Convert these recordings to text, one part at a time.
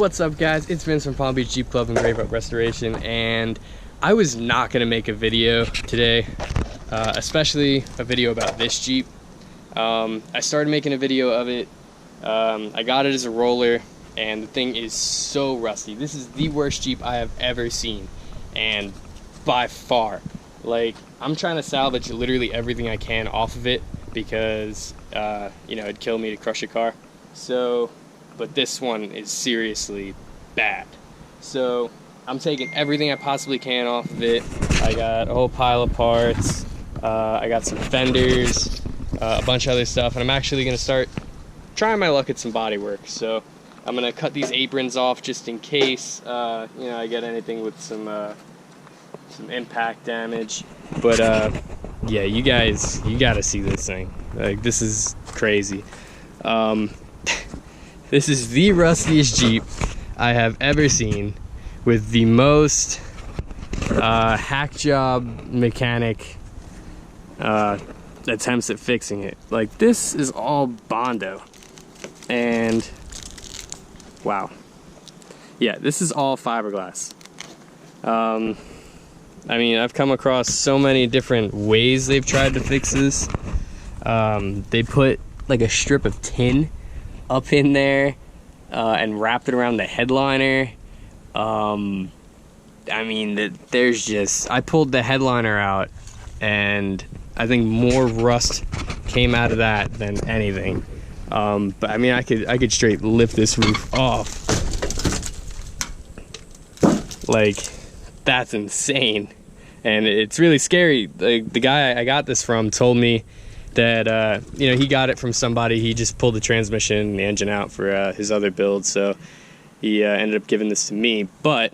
What's up, guys? It's Vince from Palm Beach Jeep Club and Grave Up Restoration, and I was not gonna make a video today, especially a video about this Jeep. I started making a video of it. I got it as a roller, and the thing is so rusty. This is the worst Jeep I have ever seen, and by far. Like, I'm trying to salvage literally everything I can off of it because, you know, it'd kill me to crush a car. So, but this one is seriously bad. So I'm taking everything I possibly can off of it. I got a whole pile of parts. I got some fenders, a bunch of other stuff, and I'm actually gonna start trying my luck at some body work. So I'm gonna cut these aprons off just in case, you know, I get anything with some impact damage. But yeah, you guys, you gotta see this thing. Like, this is crazy. This is the rustiest Jeep I have ever seen, with the most hack job mechanic attempts at fixing it. Like, this is all Bondo, and wow, yeah, this is all fiberglass. I mean, I've come across so many different ways they've tried to fix this. They put like a strip of tin up in there and wrapped it around the headliner. I mean, there's just, I pulled the headliner out, and I think more rust came out of that than anything. But I mean, I could straight lift this roof off. Like, that's insane, and it's really scary. Like, the guy I got this from told me that you know, he got it from somebody. He just pulled the transmission and the engine out for his other build, so he ended up giving this to me. But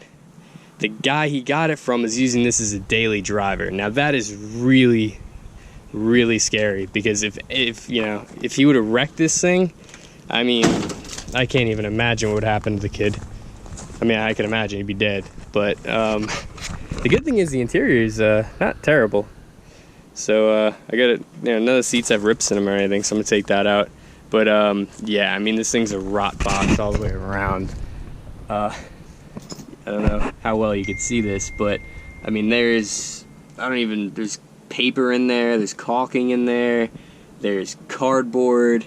the guy he got it from is using this as a daily driver. Now that is really, really scary, because if you know, if he would have wrecked this thing, I mean, I can't even imagine what would happen to the kid. I mean, I can imagine he'd be dead. But the good thing is the interior is not terrible. So I got it, you know, none of the seats have rips in them or anything, so I'm gonna take that out. But yeah, I mean, this thing's a rot box all the way around. I don't know how well you could see this, but I mean, there's paper in there, there's caulking in there, there's cardboard,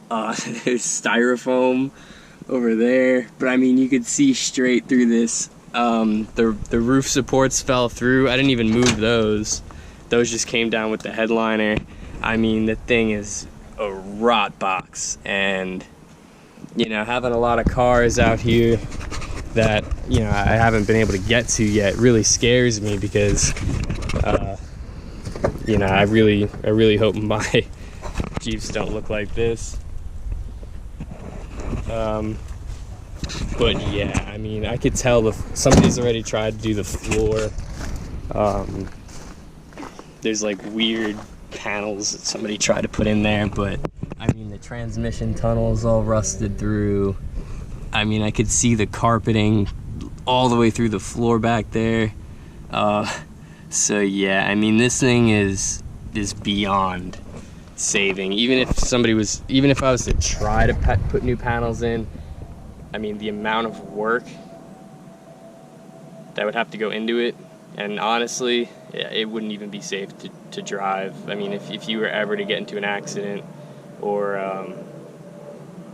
there's styrofoam over there. But I mean, you could see straight through this. The roof supports fell through. I didn't even move those. Those just came down with the headliner. I mean, the thing is a rot box, and you know, having a lot of cars out here that, you know, I haven't been able to get to yet really scares me, because you know, I really hope my Jeeps don't look like this. But yeah, I mean, I could tell somebody's already tried to do the floor. There's like weird panels that somebody tried to put in there, but I mean, the transmission tunnel is all rusted through. I mean, I could see the carpeting all the way through the floor back there. So yeah, I mean, this thing is beyond saving. Even if I was to try to put new panels in, I mean, the amount of work that would have to go into it, and honestly, yeah, it wouldn't even be safe to drive. I mean, if you were ever to get into an accident, or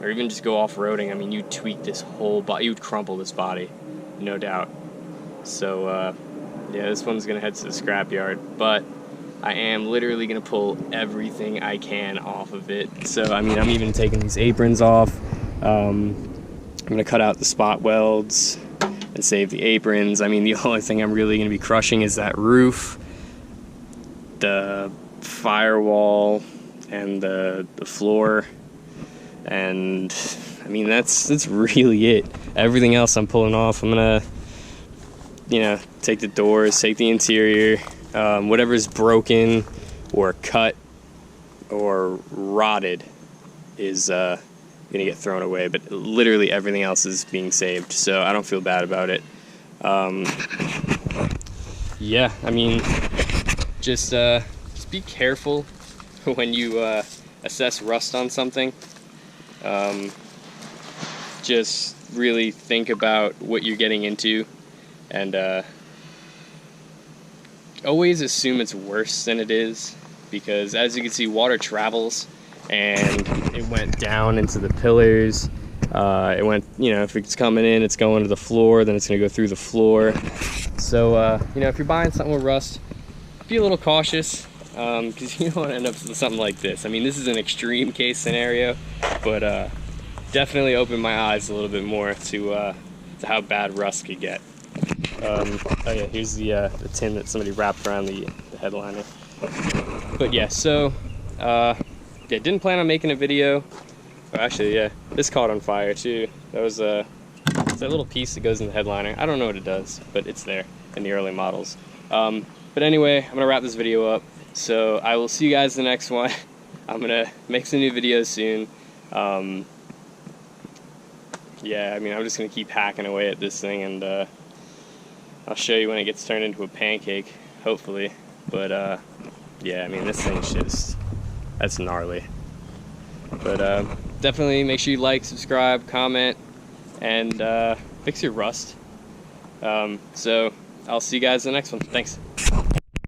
even just go off-roading, I mean, you'd tweak this whole body, you would crumple this body, no doubt. So yeah, this one's gonna head to the scrapyard, but I am literally gonna pull everything I can off of it. So I mean, I'm even taking these aprons off. I'm gonna cut out the spot welds and save the aprons. I mean, the only thing I'm really gonna be crushing is that roof, the firewall, and the floor. And I mean, that's really it. Everything else I'm pulling off. I'm gonna, you know, take the doors, take the interior, whatever's broken or cut or rotted is gonna get thrown away. But literally everything else is being saved, so I don't feel bad about it. Yeah, I mean, just be careful when you assess rust on something. just really think about what you're getting into, and always assume it's worse than it is, because as you can see, water travels, and it went down into the pillars. It went, you know, if it's coming in, it's going to the floor, then it's going to go through the floor. So, you know, if you're buying something with rust, be a little cautious, because you don't want to end up with something like this. I mean, this is an extreme case scenario, but definitely opened my eyes a little bit more to how bad rust could get. Oh yeah, here's the tin that somebody wrapped around the headliner. But yeah, so yeah, didn't plan on making a video. Oh, actually, yeah, this caught on fire too. That was it's that little piece that goes in the headliner. I don't know what it does, but it's there in the early models. But anyway, I'm gonna wrap this video up. So I will see you guys in the next one. I'm gonna make some new videos soon. Yeah, I mean, I'm just gonna keep hacking away at this thing, and I'll show you when it gets turned into a pancake, hopefully. But yeah, I mean, this thing's just, that's gnarly. But definitely make sure you like, subscribe, comment, and fix your rust. So I'll see you guys in the next one. Thanks.